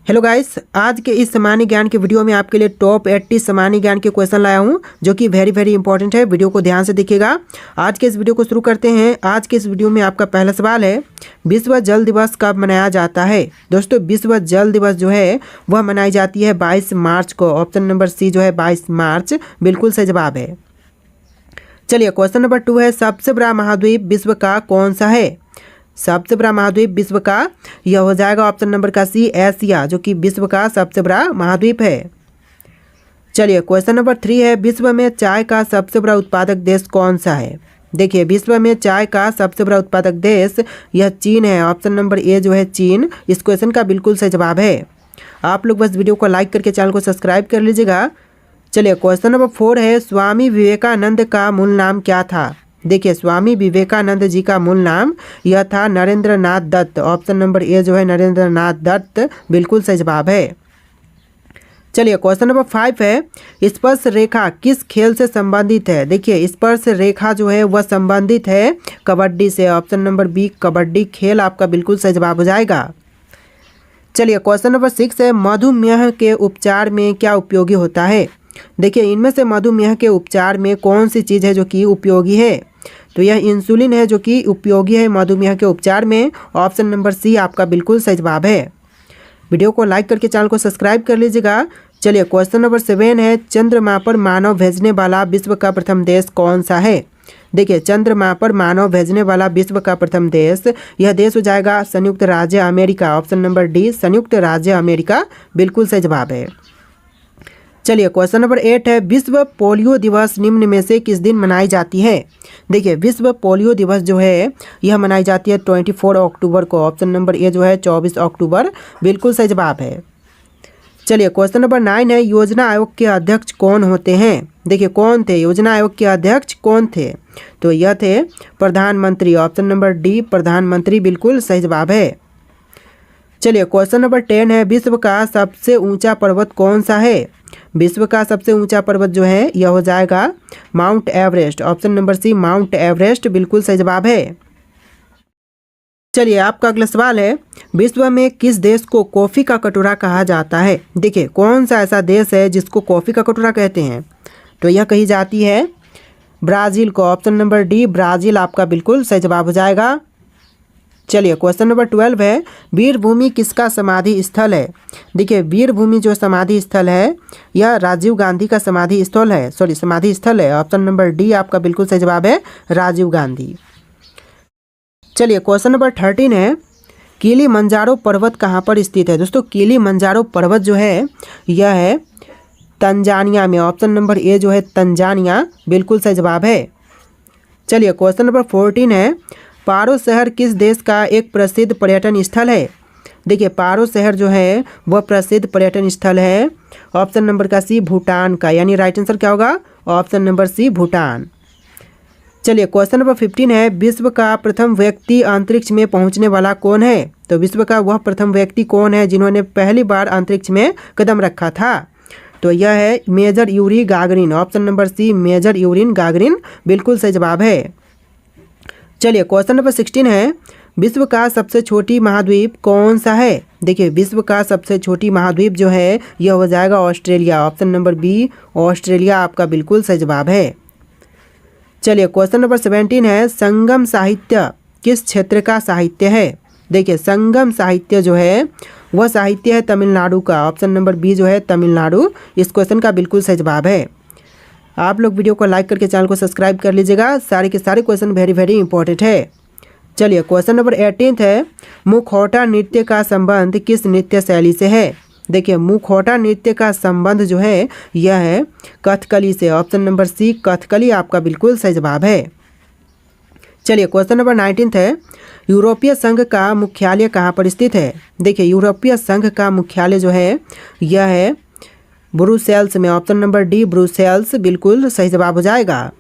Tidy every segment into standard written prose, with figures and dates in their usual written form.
Hello guys, आज के इस सामान्य ज्ञान के वीडियो में आपके लिए टॉप 80 सामान्य ज्ञान के क्वेश्चन लाया हूं, जो कि वेरी इंपॉर्टेंट है। वीडियो को ध्यान से देखिएगा। आज के इस वीडियो को शुरू करते हैं। आज के इस वीडियो में आपका पहला सवाल है, विश्व जल दिवस कब मनाया जाता है? दोस्तों, विश्व जल दिवस जो है वह मनाई जाती है 22 मार्च को। ऑप्शन नंबर सी जो है 22 मार्च बिल्कुल सही जवाब है। चलिए, क्वेश्चन नंबर 2 है, सबसे बड़ा महाद्वीप विश्व का कौन सा है? सबसे बड़ा महाद्वीप विश्व का यह हो जाएगा ऑप्शन नंबर का सी, एशिया, जो कि विश्व का सबसे बड़ा महाद्वीप है। चलिए, क्वेश्चन नंबर 3 है, विश्व में चाय का सबसे बड़ा उत्पादक देश कौन सा है? देखिए, विश्व में चाय का सबसे बड़ा उत्पादक देश यह चीन है। ऑप्शन नंबर ए जो है चीन इस क्वेश्चन का बिल्कुल सही जवाब है। आप लोग बस वीडियो को लाइक करके चैनल को सब्सक्राइब कर लीजिएगा। चलिए, क्वेश्चन नंबर 4 है, स्वामी विवेकानंद का मूल नाम क्या था? देखिए, स्वामी विवेकानंद जी का मूल नाम यह था नरेंद्र नाथ दत्त। ऑप्शन नंबर ए जो है नरेंद्र नाथ दत्त बिल्कुल सही जवाब है। चलिए, क्वेश्चन नंबर 5 है, स्पर्श रेखा किस खेल से संबंधित है? देखिए, स्पर्श रेखा जो है वह संबंधित है कबड्डी से। ऑप्शन नंबर बी कबड्डी खेल आपका बिल्कुल सही जवाब हो जाएगा। चलिए, क्वेश्चन नंबर 6 है, मधुमेह के उपचार में क्या उपयोगी होता है? देखिए, इनमें से मधुमेह के उपचार में कौन सी चीज़ है जो कि उपयोगी है? तो यह इंसुलिन है जो कि उपयोगी है मधुमेह के उपचार में। ऑप्शन नंबर सी आपका बिल्कुल सही जवाब है। वीडियो को लाइक करके चैनल को सब्सक्राइब कर लीजिएगा। चलिए, क्वेश्चन नंबर 7 है, चंद्रमा पर मानव भेजने वाला विश्व का प्रथम देश कौन सा है? देखिए, चंद्रमा पर मानव भेजने वाला विश्व का प्रथम देश यह देश हो जाएगा संयुक्त राज्य अमेरिका। ऑप्शन नंबर डी संयुक्त राज्य अमेरिका बिल्कुल सही जवाब है। चलिए, क्वेश्चन नंबर 8 है, विश्व पोलियो दिवस निम्न में से किस दिन मनाई जाती है? देखिए, विश्व पोलियो दिवस जो है यह मनाई जाती है 24 अक्टूबर को। ऑप्शन नंबर ए जो है 24 अक्टूबर बिल्कुल सही जवाब है। चलिए, क्वेश्चन नंबर 9 है, योजना आयोग के अध्यक्ष कौन होते हैं? देखिए, कौन थे योजना आयोग के अध्यक्ष कौन थे? तो यह थे प्रधानमंत्री। ऑप्शन नंबर डी प्रधानमंत्री बिल्कुल सही जवाब है। चलिए, क्वेश्चन नंबर 10 है, विश्व का सबसे ऊंचा पर्वत कौन सा है? विश्व का सबसे ऊंचा पर्वत जो है यह हो जाएगा Mount Everest. Option number C Mount Everest बिल्कुल सही जवाब है। चलिए, आपका अगला सवाल है, विश्व में किस देश को कॉफ़ी का कटोरा कहा जाता है? देखिए, कौन सा ऐसा देश है जिसको कॉफ़ी का कटोरा कहते हैं? तो यह कही जाती है ब्राज़ील को। ऑप्शन नंबर डी ब्राज़ील आपका बिल्कुल सही जवाब हो जाएगा। चलिए, क्वेश्चन नंबर 12 है, वीरभूमि किसका समाधि स्थल है? देखिए, वीरभूमि जो समाधि स्थल है यह राजीव गांधी का समाधि स्थल है। समाधि स्थल है। ऑप्शन नंबर डी आपका बिल्कुल सही जवाब है राजीव गांधी। चलिए, क्वेश्चन नंबर 13 है, किलिमंजारो पर्वत कहाँ पर स्थित है? दोस्तों, किलिमंजारो पर्वत जो है यह है तंजानिया में। ऑप्शन नंबर ए जो है तंजानिया बिल्कुल सही जवाब है। चलिए, क्वेश्चन नंबर 14 है, पारो शहर किस देश का एक प्रसिद्ध पर्यटन स्थल है? देखिए, पारो शहर जो है वह प्रसिद्ध पर्यटन स्थल है। ऑप्शन नंबर का सी भूटान का, यानी राइट आंसर क्या होगा? Option number C Bhutan. चलिए, क्वेश्चन नंबर 15 है, विश्व का प्रथम व्यक्ति अंतरिक्ष में पहुंचने वाला कौन है? तो विश्व का वह प्रथम व्यक्ति कौन है जिन्होंने पहली बार अंतरिक्ष में कदम रखा था? तो यह है major Yuri Gagarin. Option number C major Yuri Gagarin बिल्कुल सही जवाब है। चलिए, क्वेश्चन नंबर 16 है, विश्व का सबसे छोटी महाद्वीप कौन सा है? देखिए, विश्व का सबसे छोटी महाद्वीप जो है यह हो जाएगा Australia. Option number B Australia आपका बिल्कुल सही जवाब है। चलिए, क्वेश्चन नंबर 17 है, संगम साहित्य किस क्षेत्र का साहित्य है? देखिए, संगम साहित्य जो है वह साहित्य है तमिलनाडु का। ऑप्शन नंबर बी जो है तमिलनाडु इस क्वेश्चन का बिल्कुल सही जवाब है। आप लोग वीडियो को लाइक करके चैनल को सब्सक्राइब कर लीजिएगा। सारे के सारे क्वेश्चन वेरी इंपॉर्टेंट है। चलिए, क्वेश्चन नंबर 18 है, मुखौटा नृत्य का संबंध किस नृत्य शैली से है? देखिए, मुखौटा नृत्य का संबंध जो है यह है कथकली से। ऑप्शन नंबर सी कथकली आपका बिल्कुल सही जवाब है। चलिए, क्वेश्चन नंबर 19 है, यूरोपीय संघ का मुख्यालय कहाँ पर स्थित है? देखिए, यूरोपीय संघ का मुख्यालय जो है यह है ब्रुसेल्स में। ऑप्शन नंबर डी ब्रुसेल्स बिल्कुल सही जवाब हो जाएगा।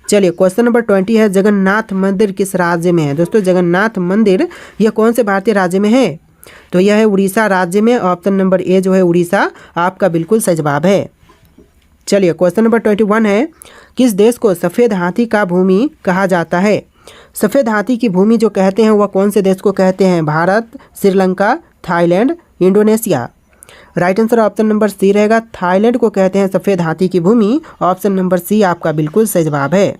चलिए, क्वेश्चन नंबर 20 है, जगन्नाथ मंदिर किस राज्य में है? दोस्तों, जगन्नाथ मंदिर यह कौन से भारतीय राज्य में है? तो यह है उड़ीसा राज्य में। ऑप्शन नंबर ए जो है उड़ीसा आपका बिल्कुल सही जवाब है। चलिए, क्वेश्चन नंबर 21 है, किस देश को सफ़ेद हाथी का भूमि कहा जाता है? सफ़ेद हाथी की भूमि जो कहते हैं वह कौन से देश को कहते हैं? Bharat, Sri Lanka, Thailand, Indonesia. Right answer option number C रहेगा। थाईलैंड को कहते हैं सफ़ेद हाथी की भूमि। ऑप्शन नंबर सी आपका बिल्कुल सही जवाब है।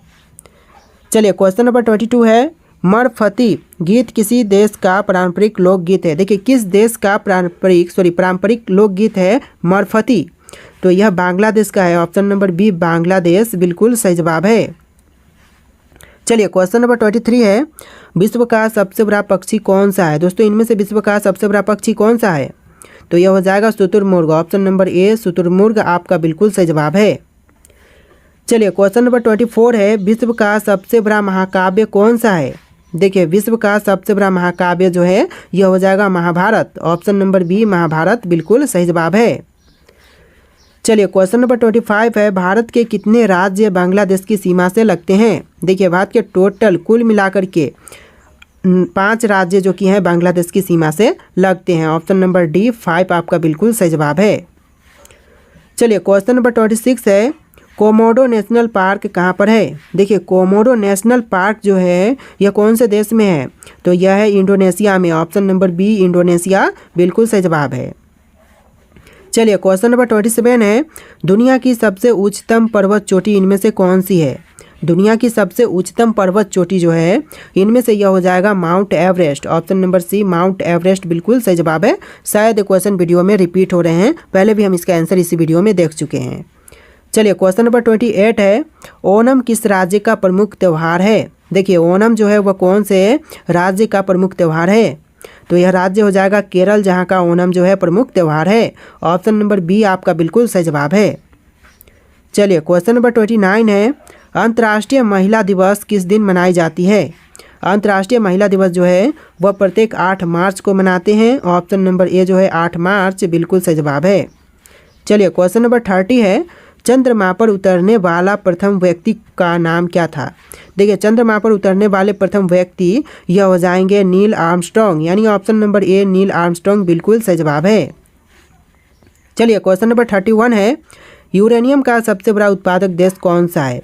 चलिए क्वेश्चन नंबर 22 है, मरफती गीत किसी देश का पारंपरिक लोकगीत है। देखिए किस देश का पारंपरिक लोकगीत है मरफती? तो यह बांग्लादेश का है। ऑप्शन नंबर बी बांग्लादेश बिल्कुल सही जवाब है। चलिए क्वेश्चन नंबर 23 है, विश्व का सबसे बड़ा पक्षी कौन सा है? दोस्तों इनमें से विश्व का सबसे बड़ा पक्षी कौन सा है? तो यह हो जाएगा शुतुरमुर्ग। ऑप्शन नंबर ए शुतुरमुर्ग आपका बिल्कुल सही जवाब है। चलिए क्वेश्चन नंबर 24 है, विश्व का सबसे बड़ा महाकाव्य कौन सा है? देखिए विश्व का सबसे बड़ा महाकाव्य जो है यह हो जाएगा Mahabharat. Option number B Mahabharat बिल्कुल सही जवाब है। चलिए क्वेश्चन नंबर 25 है, भारत के कितने राज्य बांग्लादेश की सीमा से लगते हैं? देखिए भारत के टोटल कुल मिलाकर के 5 राज्य जो कि हैं बांग्लादेश की सीमा से लगते हैं। ऑप्शन नंबर डी 5 आपका बिल्कुल सही जवाब है। चलिए क्वेश्चन नंबर 26 है, कोमोडो नेशनल पार्क कहाँ पर है? देखिए कोमोडो नेशनल पार्क जो है यह कौन से देश में है? तो यह है इंडोनेशिया में। ऑप्शन नंबर बी इंडोनेशिया बिल्कुल सही जवाब है। चलिए क्वेश्चन नंबर 27 है, दुनिया की सबसे उच्चतम पर्वत चोटी इनमें से कौन सी है? दुनिया की सबसे उच्चतम पर्वत चोटी जो है इनमें से यह हो जाएगा Mount Everest. Option number C Mount Everest बिल्कुल सही जवाब है। शायद क्वेश्चन वीडियो में रिपीट हो रहे हैं, पहले भी हम इसका आंसर इसी वीडियो में देख चुके हैं। चलिए क्वेश्चन नंबर 28 है, ओणम किस राज्य का प्रमुख त्यौहार है? देखिए ओणम जो है वह कौन से राज्य का प्रमुख त्यौहार है? तो यह राज्य हो जाएगा केरल, जहाँ का ओणम जो है प्रमुख त्यौहार है। ऑप्शन नंबर बी आपका बिल्कुल सही जवाब है। चलिए क्वेश्चन नंबर 29 है, अंतर्राष्ट्रीय महिला दिवस किस दिन मनाई जाती है? अंतर्राष्ट्रीय महिला दिवस जो है वह प्रत्येक 8 मार्च को मनाते हैं। ऑप्शन नंबर ए जो है 8 मार्च बिल्कुल सही जवाब है। चलिए क्वेश्चन नंबर 30 है, चंद्रमा पर उतरने वाला प्रथम व्यक्ति का नाम क्या था? देखिए चंद्रमा पर उतरने वाले प्रथम व्यक्ति यह हो जाएंगे नील आर्मस्ट्रॉन्ग, यानी option number A Neil Armstrong बिल्कुल सही जवाब है। चलिए क्वेश्चन नंबर 31 है, यूरेनियम का सबसे बड़ा उत्पादक देश कौन सा है?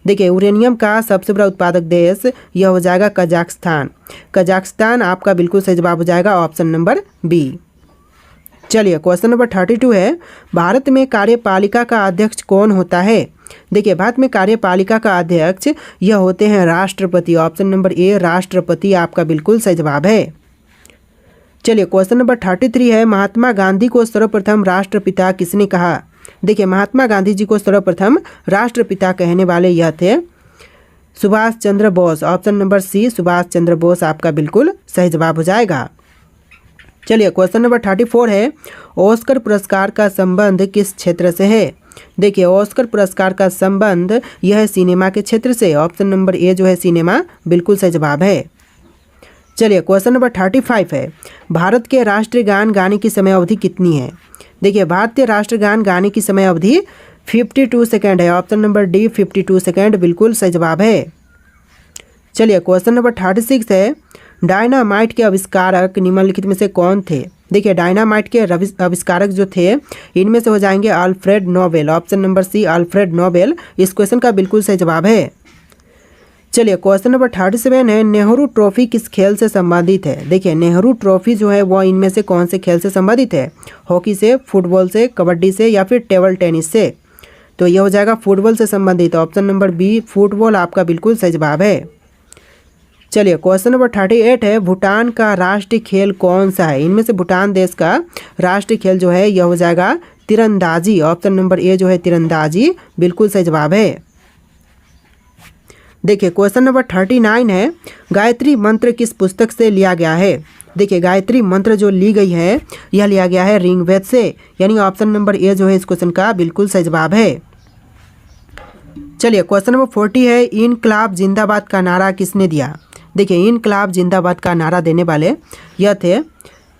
देखिए यूरेनियम का सबसे बड़ा उत्पादक देश यह हो जाएगा कजाकिस्तान। कजाकिस्तान आपका बिल्कुल सही जवाब हो जाएगा। Option number B. चलिए क्वेश्चन नंबर 32 है, भारत में कार्यपालिका का अध्यक्ष कौन होता है? देखिए भारत में कार्यपालिका का अध्यक्ष यह होते हैं राष्ट्रपति। ऑप्शन नंबर ए राष्ट्रपति आपका बिल्कुल सही जवाब है। चलिए क्वेश्चन नंबर 33 है, महात्मा गांधी को सर्वप्रथम राष्ट्रपिता किसने कहा? देखिए महात्मा गांधी जी को सर्वप्रथम राष्ट्रपिता कहने वाले यह थे Subhash Chandra Bose. Option number C Subhash Chandra Bose आपका बिल्कुल सही जवाब हो जाएगा। चलिए क्वेश्चन नंबर 34 है, ऑस्कर पुरस्कार का संबंध किस क्षेत्र से है? देखिए ऑस्कर पुरस्कार का संबंध यह है सिनेमा के क्षेत्र से। ऑप्शन नंबर ए जो है सिनेमा बिल्कुल सही जवाब है। चलिए क्वेश्चन नंबर 35 है, भारत के राष्ट्रीय गान गाने की समय अवधि कितनी है? देखिए भारतीय राष्ट्रीय गान गाने की समय अवधि 52 सेकेंड है। ऑप्शन नंबर डी 52 सेकेंड बिल्कुल सही जवाब है। चलिए क्वेश्चन नंबर 36 है, डायनामाइट के आविष्कारक निम्नलिखित में से कौन थे? देखिए डायनामाइट के आविष्कारक जो थे इनमें से हो जाएंगे Alfred Nobel. Option number C Alfred Nobel इस क्वेश्चन का बिल्कुल सही जवाब है। चलिए क्वेश्चन नंबर 37 है, नेहरू ट्रॉफी किस खेल से संबंधित है? देखिए नेहरू ट्रॉफी जो है वह इनमें से कौन से खेल से संबंधित है? हॉकी से, फुटबॉल से, कबड्डी से या फिर टेबल टेनिस से? तो यह हो जाएगा फुटबॉल से संबंधित। ऑप्शन नंबर बी फुटबॉल आपका बिल्कुल सही जवाब है। चलिए क्वेश्चन नंबर 38 है, भूटान का राष्ट्रीय खेल कौन सा है? इनमें से भूटान देश का राष्ट्रीय खेल जो है यह हो जाएगा तीरंदाजी। ऑप्शन नंबर ए जो है तीरंदाजी बिल्कुल सही जवाब है। देखिए क्वेश्चन नंबर 39 है, गायत्री मंत्र किस पुस्तक से लिया गया है? देखिए गायत्री मंत्र जो ली गई है यह लिया गया है ऋग्वेद से, यानी ऑप्शन नंबर ए जो है इस क्वेश्चन का बिल्कुल सही जवाब है। चलिए क्वेश्चन नंबर 40 है, इनकलाब जिंदाबाद का नारा किसने दिया? देखिए इनकलाब जिंदाबाद का नारा देने वाले यह थे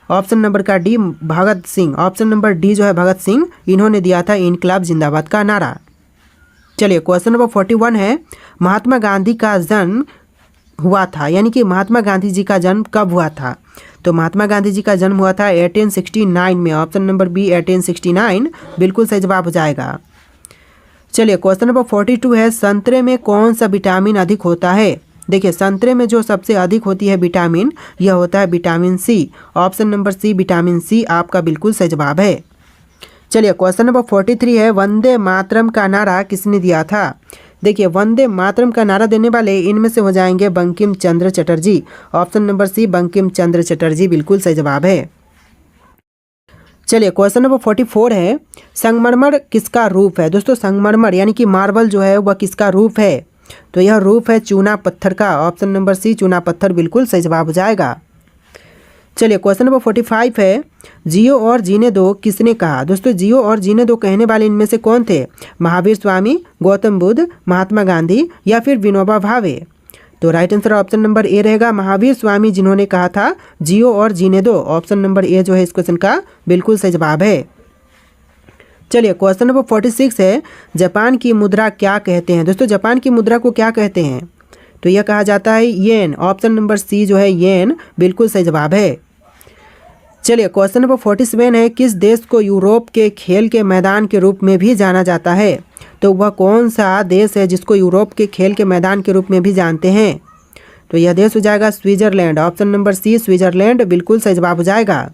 ऑप्शन नंबर का D Bhagat Singh. Option number D जो है भगत सिंह, इन्होंने दिया था इनकलाब जिंदाबाद का नारा। चलिए क्वेश्चन नंबर 41 है, महात्मा गांधी का जन्म हुआ था, यानी कि महात्मा गांधी जी का जन्म कब हुआ था? तो महात्मा गांधी जी का जन्म हुआ था 1869 में। ऑप्शन नंबर बी 1869 बिल्कुल सही जवाब हो जाएगा। चलिए क्वेश्चन नंबर 42 है, संतरे में कौन सा विटामिन अधिक होता है? देखिए संतरे में जो सबसे अधिक होती है विटामिन, यह होता है vitamin C. Option number C vitamin C आपका बिल्कुल सही जवाब है। चलिए क्वेश्चन नंबर 43 है, वंदे मातरम का नारा किसने दिया था? देखिए वंदे मातरम का नारा देने वाले इनमें से हो जाएंगे Bankim Chandra Chatterjee. Option number C Bankim Chandra Chatterjee बिल्कुल सही जवाब है। चलिए क्वेश्चन नंबर 44 है, संगमरमर किसका रूप है? दोस्तों संगमरमर यानी कि मार्बल जो है वह किसका रूप है? तो यह रूप है चूना पत्थर का। ऑप्शन नंबर सी चूना पत्थर बिल्कुल सही जवाब हो जाएगा। चलिए क्वेश्चन नंबर 45 है, जियो और जीने दो किसने कहा? दोस्तों जियो और जीने दो कहने वाले इनमें से कौन थे? महावीर स्वामी, गौतम बुद्ध, महात्मा गांधी या फिर विनोबा भावे? तो right answer option number A रहेगा, महावीर स्वामी जिन्होंने कहा था जियो और जीने दो। ऑप्शन नंबर ए जो है इस क्वेश्चन का बिल्कुल सही जवाब है। चलिए क्वेश्चन नंबर 46 है, जापान की मुद्रा क्या कहते हैं? दोस्तों जापान की मुद्रा को क्या कहते हैं? तो यह कहा जाता है येन। ऑप्शन नंबर सी जो है येन बिल्कुल सही जवाब है। चलिए क्वेश्चन नंबर 47 है, किस देश को यूरोप के खेल के मैदान के रूप में भी जाना जाता है? तो वह कौन सा देश है जिसको यूरोप के खेल के मैदान के रूप में भी जानते हैं? तो यह देश हो जाएगा Switzerland. Option number C Switzerland बिल्कुल सही जवाब हो जाएगा।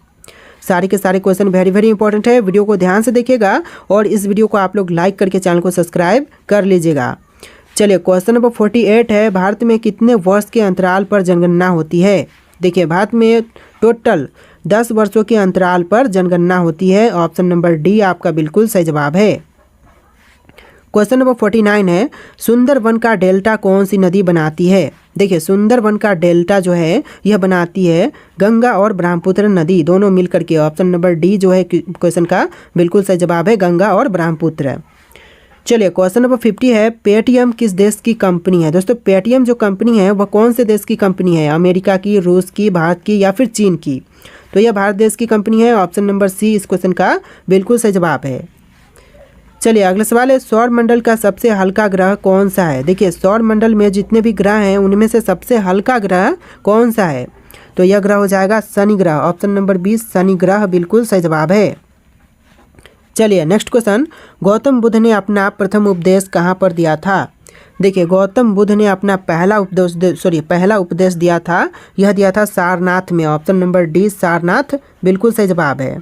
सारे के सारे क्वेश्चन वेरी वेरी इंपॉर्टेंट है, वीडियो को ध्यान से देखिएगा और इस वीडियो को आप लोग लाइक करके चैनल को सब्सक्राइब कर लीजिएगा। चलिए क्वेश्चन नंबर 48 है, भारत में कितने वर्ष के अंतराल पर जनगणना होती है? देखिए भारत में टोटल 10 वर्षों के अंतराल पर जनगणना होती है। ऑप्शन नंबर डी आपका बिल्कुल सही जवाब है। क्वेश्चन नंबर 49 है, सुंदरवन का डेल्टा कौन सी नदी बनाती है? देखिए सुंदरवन का डेल्टा जो है यह बनाती है गंगा और ब्रह्मपुत्र नदी दोनों मिलकर के। ऑप्शन नंबर डी जो है क्वेश्चन का बिल्कुल सही जवाब है, गंगा और ब्रह्मपुत्र। चलिए क्वेश्चन नंबर 50 है, पेटीएम किस देश की कंपनी है? दोस्तों पेटीएम जो कंपनी है वह कौन से देश की कंपनी है? अमेरिका की, रूस की, भारत की या फिर चीन की? तो यह भारत देश की कंपनी है। ऑप्शन नंबर सी इस क्वेश्चन का बिल्कुल सही जवाब है। चलिए अगला सवाल है, सौर मंडल का सबसे हल्का ग्रह कौन सा है? देखिए सौर मंडल में जितने भी ग्रह हैं उनमें से सबसे हल्का ग्रह कौन सा है? तो यह ग्रह हो जाएगा शनि ग्रह। ऑप्शन नंबर 20 शनि ग्रह बिल्कुल सही जवाब है। चलिए नेक्स्ट क्वेश्चन, गौतम बुद्ध ने अपना प्रथम उपदेश कहाँ पर दिया था? देखिए गौतम बुद्ध ने अपना पहला उपदेश दिया था, यह दिया था सारनाथ में। ऑप्शन नंबर डी सारनाथ बिल्कुल सही जवाब है।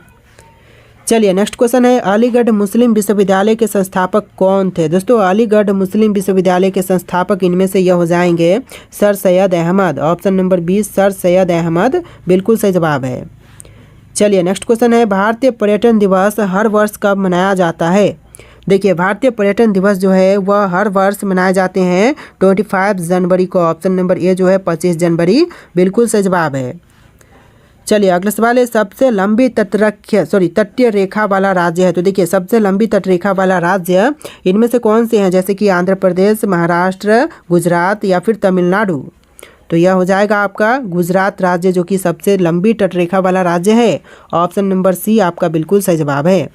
चलिए नेक्स्ट क्वेश्चन है, अलीगढ़ मुस्लिम विश्वविद्यालय के संस्थापक कौन थे? दोस्तों अलीगढ़ मुस्लिम विश्वविद्यालय के संस्थापक इनमें से यह हो जाएंगे Sir Syed Ahmad. Option number 20 Sir Syed Ahmad बिल्कुल सही जवाब है। चलिए नेक्स्ट क्वेश्चन है, भारतीय पर्यटन दिवस हर वर्ष कब मनाया जाता है? देखिए भारतीय पर्यटन दिवस जो है वह हर वर्ष मनाए जाते हैं 25 जनवरी को। ऑप्शन नंबर ए जो है 25 जनवरी बिल्कुल सही जवाब है। चलिए अगला सवाल है, सबसे लंबी तटीय रेखा वाला राज्य है? तो देखिए सबसे लंबी तटरेखा वाला राज्य इनमें से कौन से हैं? जैसे कि आंध्र प्रदेश, महाराष्ट्र, गुजरात या फिर तमिलनाडु? तो यह हो जाएगा आपका गुजरात राज्य जो कि सबसे लंबी तटरेखा वाला राज्य है। ऑप्शन नंबर सी आपका बिल्कुल सही जवाब है।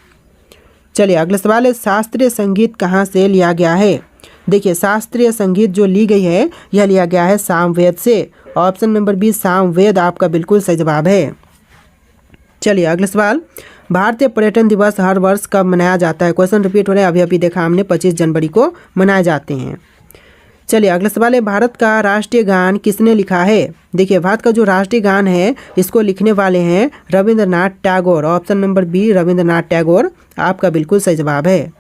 चलिए अगला सवाल है, शास्त्रीय संगीत कहाँ से लिया गया है? देखिए शास्त्रीय संगीत जो ली गई है यह लिया गया है सामवेद से। ऑप्शन नंबर बी सामवेद आपका बिल्कुल सही जवाब है। चलिए अगला सवाल, भारतीय पर्यटन दिवस हर वर्ष कब मनाया जाता है? क्वेश्चन रिपीट हो रहा है, अभी देखा हमने 25 जनवरी को मनाए जाते हैं। चलिए अगला सवाल है, भारत का राष्ट्रीय गान किसने लिखा है? देखिए भारत का जो राष्ट्रीय गान है इसको लिखने वाले हैं Rabindranath Tagore. Option number B Rabindranath Tagore आपका बिल्कुल सही जवाब है।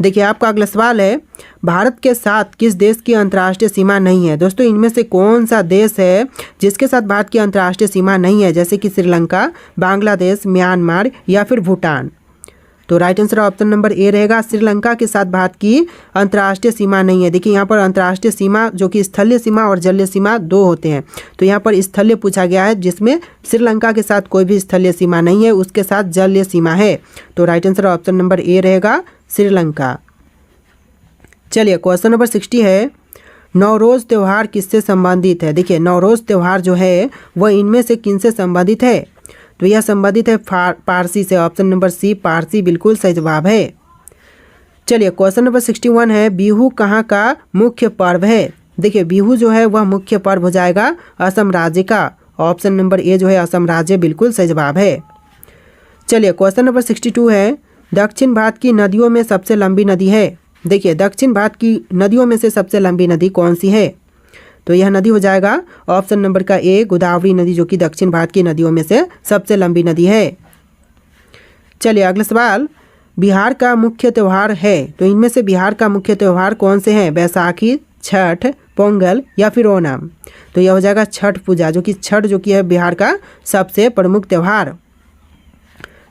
देखिए आपका अगला सवाल है, भारत के साथ किस देश की अंतर्राष्ट्रीय सीमा नहीं है? दोस्तों इनमें से कौन सा देश है जिसके साथ भारत की अंतर्राष्ट्रीय सीमा नहीं है? जैसे कि श्रीलंका, बांग्लादेश, म्यांमार या फिर भूटान? तो right answer option number A रहेगा, श्रीलंका के साथ भारत की अंतर्राष्ट्रीय सीमा नहीं है। देखिए यहाँ पर अंतर्राष्ट्रीय सीमा जो कि स्थलीय सीमा और जलीय सीमा दो होते हैं, तो यहाँ पर स्थलीय पूछा गया है जिसमें श्रीलंका के साथ कोई भी स्थलीय सीमा नहीं है, उसके साथ जलीय सीमा है। तो right answer option number A रहेगा श्रीलंका। चलिए क्वेश्चन नंबर 60 है, नवरोज़ त्यौहार किससे संबंधित है? देखिए नवरोज़ त्यौहार जो है वह इनमें से किनसे संबंधित है? तो यह संबंधित है पारसी से। ऑप्शन नंबर सी पारसी बिल्कुल सही जवाब है। चलिए क्वेश्चन नंबर 61 है, बिहू कहाँ का मुख्य पर्व है? देखिए बिहू जो है वह मुख्य पर्व हो जाएगा असम राज्य का। ऑप्शन नंबर ए जो है असम राज्य बिल्कुल सही जवाब है। चलिए क्वेश्चन नंबर 62 है, दक्षिण भारत की नदियों में सबसे लंबी नदी है? देखिए दक्षिण भारत की नदियों में से सबसे लंबी नदी कौन सी है? तो यह नदी हो जाएगा ऑप्शन नंबर का ए, गोदावरी नदी, जो कि दक्षिण भारत की नदियों में से सबसे लंबी नदी है। चलिए अगला सवाल, बिहार का मुख्य त्यौहार है, तो इनमें से बिहार का मुख्य त्यौहार कौन से हैं? बैसाखी, छठ, पोंगल या फिर ओणम? तो यह हो जाएगा छठ पूजा, जो कि छठ जो कि है बिहार का सबसे प्रमुख त्यौहार।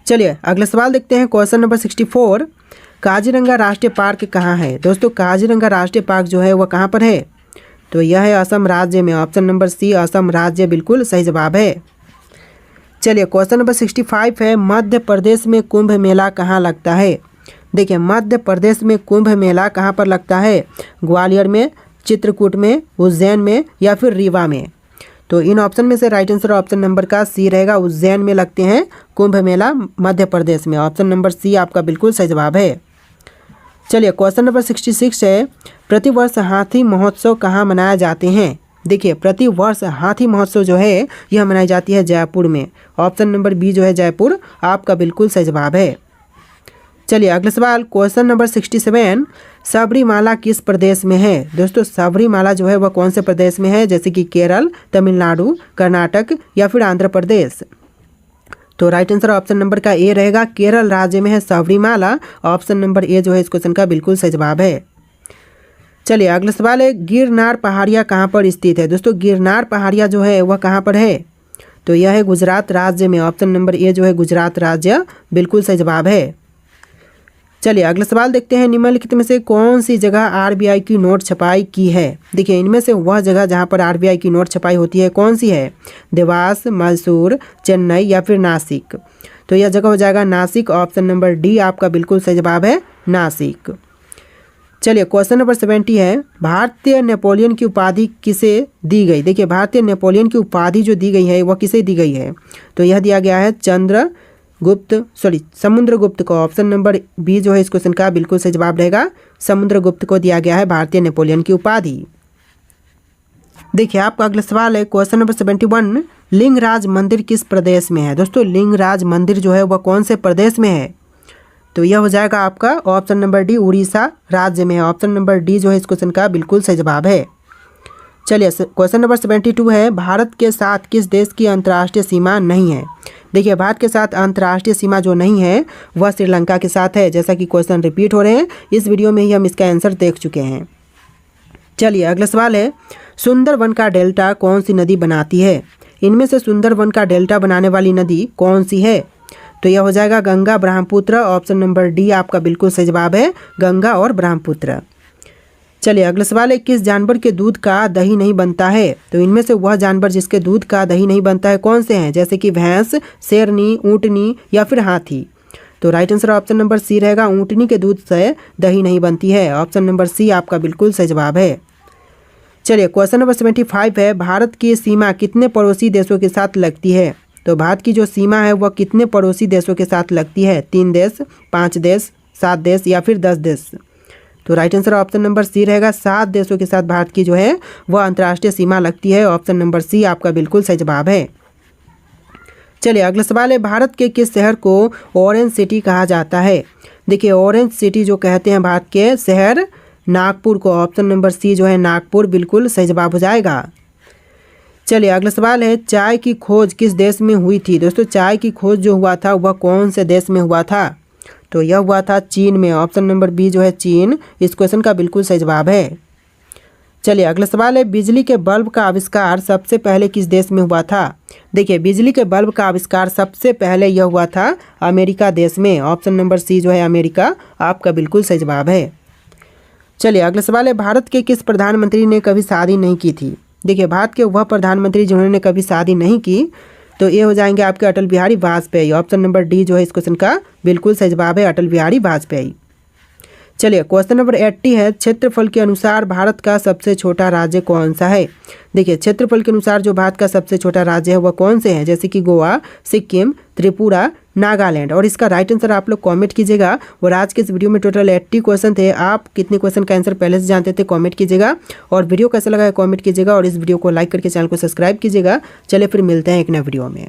चलिए अगला सवाल देखते हैं, क्वेश्चन नंबर 64, काजीरंगा राष्ट्रीय पार्क कहाँ है? दोस्तों काजीरंगा राष्ट्रीय पार्क जो है वह कहाँ पर है? तो यह है असम राज्य में, ऑप्शन नंबर सी असम राज्य बिल्कुल सही जवाब है। चलिए क्वेश्चन नंबर 65 है, मध्य प्रदेश में कुंभ मेला कहाँ लगता है? देखिए मध्य प्रदेश में कुंभ मेला कहाँ पर लगता है? ग्वालियर में, चित्रकूट में, उज्जैन में या फिर रीवा में? तो इन ऑप्शन में से राइट आंसर ऑप्शन नंबर का सी रहेगा, उज्जैन में लगते हैं कुंभ मेला मध्य प्रदेश में, ऑप्शन नंबर सी आपका बिल्कुल सही जवाब है। चलिए क्वेश्चन नंबर 66 है, प्रतिवर्ष हाथी महोत्सव कहाँ मनाए जाते हैं? देखिए प्रतिवर्ष हाथी महोत्सव जो है यह मनाई जाती है जयपुर में, ऑप्शन नंबर बी जो है जयपुर आपका बिल्कुल सही जवाब है। चलिए अगला सवाल, क्वेश्चन नंबर 67, सबरीमाला किस प्रदेश में है? दोस्तों सबरीमाला जो है वह कौन से प्रदेश में है? जैसे कि केरल, तमिलनाडु, कर्नाटक या फिर आंध्र प्रदेश? तो राइट आंसर ऑप्शन नंबर का ए रहेगा, केरल राज्य में है सबरीमाला, ऑप्शन नंबर ए जो है इस क्वेश्चन का बिल्कुल सही जवाब है। चलिए अगला सवाल है, गिरनार पहाड़ियाँ कहाँ पर स्थित है? दोस्तों गिरनार पहाड़ियाँ जो है वह कहाँ पर है? तो यह है गुजरात राज्य में, ऑप्शन नंबर ए जो है गुजरात राज्य बिल्कुल सही जवाब है। चलिए अगला सवाल देखते हैं, निम्नलिखित में से कौन सी जगह आरबीआई की नोट छपाई की है? देखिए इनमें से वह जगह जहां पर आरबीआई की नोट छपाई होती है कौन सी है? देवास, मैसूर, चेन्नई या फिर नासिक? तो यह जगह हो जाएगा नासिक, ऑप्शन नंबर डी आपका बिल्कुल सही जवाब है, नासिक। चलिए क्वेश्चन नंबर 70 है, भारतीय नेपोलियन की उपाधि किसे दी गई? देखिए भारतीय नेपोलियन की उपाधि जो दी गई है वह किसे दी गई है? तो यह दिया गया है समुद्रगुप्त को, ऑप्शन नंबर बी जो है इस क्वेश्चन का बिल्कुल सही जवाब रहेगा, समुद्रगुप्त को दिया गया है भारतीय नेपोलियन की उपाधि। देखिए आपका अगला सवाल है, क्वेश्चन नंबर 71, लिंगराज मंदिर किस प्रदेश में है? दोस्तों लिंगराज मंदिर जो है वह कौन से प्रदेश में है? तो यह हो जाएगा आपका ऑप्शन नंबर डी, उड़ीसा राज्य में है, ऑप्शन नंबर डी जो है इस क्वेश्चन का बिल्कुल सही जवाब है। चलिए क्वेश्चन नंबर 72 है, भारत के साथ किस देश की अंतर्राष्ट्रीय सीमा नहीं है? देखिए भारत के साथ अंतर्राष्ट्रीय सीमा जो नहीं है वह श्रीलंका के साथ है, जैसा कि क्वेश्चन रिपीट हो रहे हैं, इस वीडियो में ही हम इसका आंसर देख चुके हैं। चलिए अगला सवाल है, सुंदरवन का डेल्टा कौन सी नदी बनाती है? इनमें से सुंदरवन का डेल्टा बनाने वाली नदी कौन सी है? तो यह हो जाएगा Ganga, Brahmaputra, option number D आपका बिल्कुल सही जवाब है, गंगा और ब्रह्मपुत्र। चलिए अगला सवाल है, किस जानवर के दूध का दही नहीं बनता है? तो इनमें से वह जानवर जिसके दूध का दही नहीं बनता है कौन से हैं? जैसे कि भैंस, शेरनी, ऊँटनी या फिर हाथी? तो right answer option number C रहेगा, ऊँटनी के दूध से दही नहीं बनती है, ऑप्शन नंबर सी आपका बिल्कुल सही जवाब है। चलिए क्वेश्चन नंबर 75 है, भारत की सीमा कितने पड़ोसी देशों के साथ लगती है? तो भारत की जो सीमा है वह कितने पड़ोसी देशों के साथ लगती है? 3 देश, 5 देश, 7 देश या फिर 10 देश? तो right answer option number C रहेगा, 7 देशों के साथ भारत की जो है वह अंतर्राष्ट्रीय सीमा लगती है, ऑप्शन नंबर सी आपका बिल्कुल सही जवाब है। चलिए अगला सवाल है, भारत के किस शहर को ऑरेंज सिटी कहा जाता है? देखिए ऑरेंज सिटी जो कहते हैं भारत के शहर नागपुर को, ऑप्शन नंबर सी जो है नागपुर बिल्कुल सही जवाब हो जाएगा। चलिए अगला सवाल है, चाय की खोज किस देश में हुई थी? दोस्तों चाय की खोज जो हुआ था वह कौन से देश में हुआ था? तो यह हुआ था चीन में, ऑप्शन नंबर बी जो है चीन इस क्वेश्चन का बिल्कुल सही जवाब है। चलिए अगला सवाल है, बिजली के बल्ब का आविष्कार सबसे पहले किस देश में हुआ था? देखिए बिजली के बल्ब का आविष्कार सबसे पहले यह हुआ था अमेरिका देश में, ऑप्शन नंबर सी जो है अमेरिका आपका बिल्कुल सही जवाब है। चलिए अगला सवाल है, भारत के किस प्रधानमंत्री ने कभी शादी नहीं की थी? देखिए भारत के वह प्रधानमंत्री जिन्होंने कभी शादी नहीं की, तो ये हो जाएंगे आपके Atal Bihari Vajpayee, option number D जो है इस क्वेश्चन का बिल्कुल सही जवाब है, अटल बिहारी वाजपेयी। चलिए क्वेश्चन नंबर 80 है, क्षेत्रफल के अनुसार भारत का सबसे छोटा राज्य कौन सा है? देखिए क्षेत्रफल के अनुसार जो भारत का सबसे छोटा राज्य है वह कौन से हैं? जैसे कि गोवा, सिक्किम, त्रिपुरा, नागालैंड। और इसका राइट आंसर आप लोग कमेंट कीजिएगा। और आज के इस वीडियो में टोटल 80 क्वेश्चन थे, आप कितने क्वेश्चन का आंसर पहले से जानते थे कमेंट कीजिएगा। और वीडियो कैसा लगा है कमेंट कीजिएगा, और इस वीडियो को लाइक करके चैनल को सब्सक्राइब कीजिएगा। चलिए फिर मिलते हैं एक नए वीडियो में।